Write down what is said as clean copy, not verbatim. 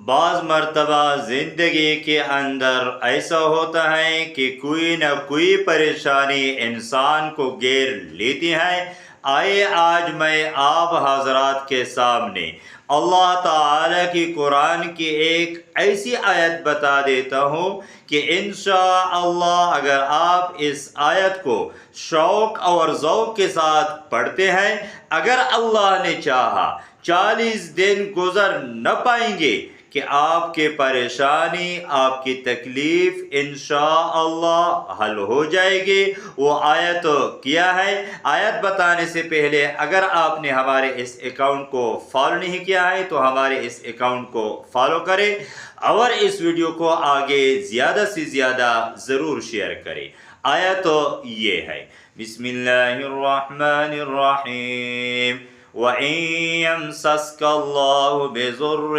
بعض مرتبہ زندگی کے اندر ایسا ہوتا ہے کہ کوئی نہ کوئی پریشانی انسان کو گھیر لیتی ہے۔ آئے آج میں آپ حضرات کے سامنے اللہ تعالی کی قرآن کی ایک ایسی آیت بتا دیتا ہوں کہ انشاءاللہ اگر آپ اس آیت کو شوق اور ذوق کے ساتھ پڑھتے ہیں، اگر اللہ نے چاہا 40 دن گزر نہ پائیں گے کہ آپ کی پریشانی، آپ کی تکلیف انشاءاللہ حل ہو جائے گی۔ وہ آیت کیا ہے؟ آیت بتانے سے پہلے اگر آپ نے ہمارے اس اکاؤنٹ کو فالو نہیں کیا ہے تو ہمارے اس اکاؤنٹ کو فالو کریں اور اس ویڈیو کو آگے زیادہ سے زیادہ ضرور شیئر کریں۔ آیت یہ ہے، بسم اللہ الرحمن الرحیم، وَإِن يَمْسَسْكَ اللَّهُ بِضُرٍّ